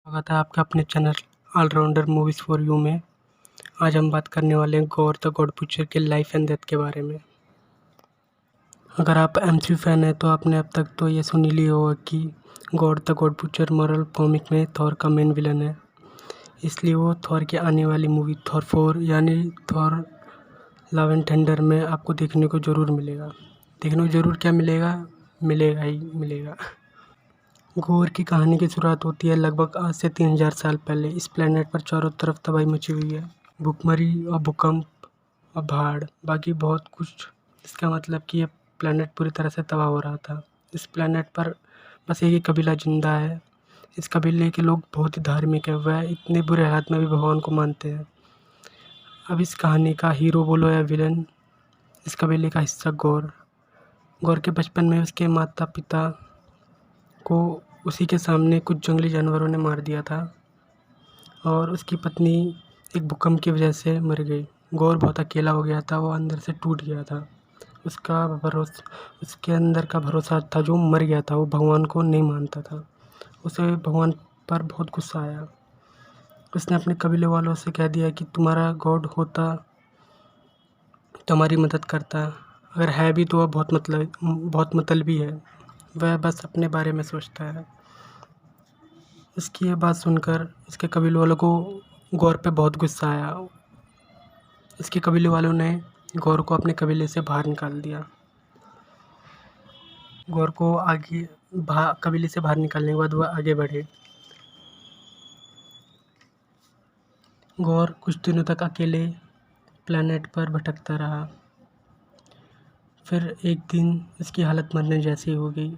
स्वागत है आपका अपने channel Allrounder Movies For You में। आज हम बात करने वाले हैं गौर द गॉड बुचर के लाइफ एंड डेथ के बारे में। अगर आप एमसीयू फैन हैं तो आपने अब तक तो ये सुन ही लिया होगा कि God the God butcher Marvel comic में थॉर का मेन विलन है। इसलिए वो थॉर की आने वाली मूवी थॉर 4 यानी थॉर लव एंड थंडर में आपको देखने को ज़रूर मिलेगा। देखने को ज़रूर क्या मिलेगा, मिलेगा ही मिलेगा। गौर की कहानी की शुरुआत होती है लगभग आज से 3000 साल पहले। इस प्लेनेट पर चारों तरफ तबाही मची हुई है, भूखमरी और भूकंप और बाढ़, बाकी बहुत कुछ। इसका मतलब कि ये प्लेनेट पूरी तरह से तबाह हो रहा था। इस प्लेनेट पर बस एक ही कबीला जिंदा है। इस कबीले के लोग बहुत ही धार्मिक है, वह इतने बुरे हालात में भी भगवान को मानते हैं। अब इस कहानी का हीरो बोलो या विलन, इस कबीले का हिस्सा गौर। गौर के बचपन में उसके माता पिता को उसी के सामने कुछ जंगली जानवरों ने मार दिया था और उसकी पत्नी एक भूकंप की वजह से मर गई। गौर बहुत अकेला हो गया था, वो अंदर से टूट गया था। उसके अंदर का भरोसा था जो मर गया था, वो भगवान को नहीं मानता था। उसे भगवान पर बहुत गुस्सा आया। उसने अपने कबीले वालों से कह दिया कि तुम्हारा गॉड होता तो हमारी मदद करता, अगर है भी तो वह बहुत मतलबी है, वह बस अपने बारे में सोचता है। इसकी ये बात सुनकर इसके कबीले वालों को गौर पे बहुत गुस्सा आया। इसके कबीले वालों ने गौर को अपने कबीले से बाहर निकाल दिया। गौर को कबीले से बाहर निकालने के बाद वह आगे बढ़े। गौर कुछ दिनों तक अकेले प्लेनेट पर भटकता रहा। फिर एक दिन इसकी हालत मरने जैसी हो गई।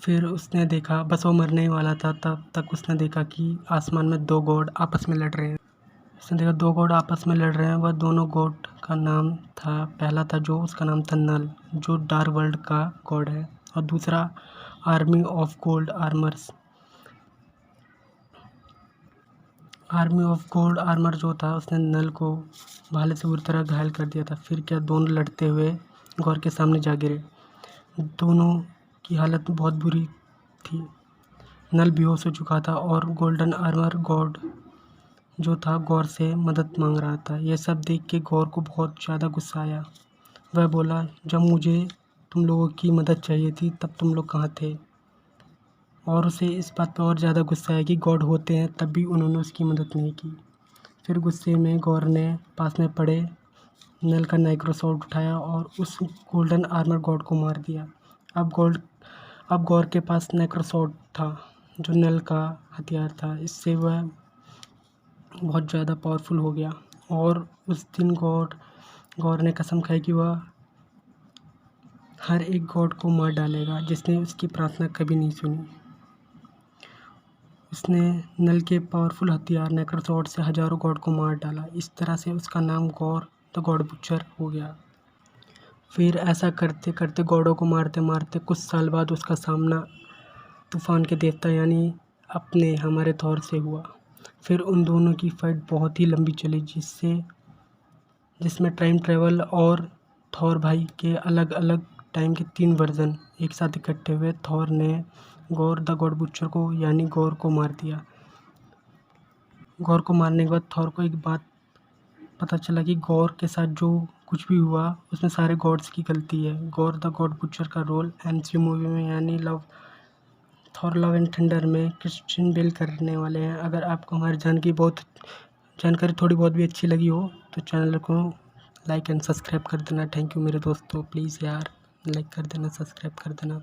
फिर उसने देखा, बस वो मरने ही वाला था, तब तक उसने देखा कि आसमान में 2 गॉड आपस में लड़ रहे हैं। उसने देखा 2 गॉड आपस में लड़ रहे हैं। वह दोनों गॉड का नाम था, पहला था जो उसका नाम था नल, जो डार्क वर्ल्ड का गॉड है, और दूसरा आर्मी ऑफ गोल्ड आर्मर जो था, उसने नल को भाले से बुरी तरह घायल कर दिया था। फिर क्या, दोनों लड़ते हुए गौर के सामने जा गिरे। दोनों की हालत बहुत बुरी थी। नल बेहोश हो चुका था और गोल्डन आर्मर गॉड जो था गौर से मदद मांग रहा था। यह सब देख के गौर को बहुत ज़्यादा गुस्सा आया। वह बोला, जब मुझे तुम लोगों की मदद चाहिए थी तब तुम लोग कहाँ थे? और उसे इस बात पर और ज़्यादा गुस्सा आया कि गॉड होते हैं तब भी उन्होंने उसकी मदद नहीं की। फिर गुस्से में गौर ने पास में पड़े नल का नाइक्रोसॉर्ड उठाया और उस गोल्डन आर्मर गॉड को मार दिया। अब गौर के पास नाइक्रोसॉर्ड था जो नल का हथियार था। इससे वह बहुत ज़्यादा पावरफुल हो गया और उस दिन गौर ने कसम खाई कि वह हर एक गॉड को मार डालेगा जिसने उसकी प्रार्थना कभी नहीं सुनी। उसने नल के पावरफुल हथियार नेक्रोसॉर्ड से हजारों गॉड को मार डाला। इस तरह से उसका नाम गौर द गॉड बुचर हो गया। फिर ऐसा करते करते गॉडों को मारते मारते कुछ साल बाद उसका सामना तूफान के देवता यानी हमारे थॉर से हुआ। फिर उन दोनों की फाइट बहुत ही लंबी चली, जिसमें टाइम ट्रेवल और थॉर भाई के अलग अलग टाइम के 3 वर्जन एक साथ इकट्ठे हुए। थॉर ने गौर द गॉड बुचर को यानी गौर को मार दिया। गौर को मारने के बाद थॉर को एक बात पता चला कि गौर के साथ जो कुछ भी हुआ उसमें सारे गॉड्स की गलती है। गौर द गॉड बुचर का रोल एमसीयू मूवी में यानी थॉर लव एंड थंडर में क्रिश्चियन बेल करने वाले हैं। अगर आपको हमारी जानकारी थोड़ी बहुत भी अच्छी लगी हो तो चैनल को लाइक एंड सब्सक्राइब कर देना। थैंक यू मेरे दोस्तों, प्लीज़ यार लाइक कर देना, सब्सक्राइब कर देना।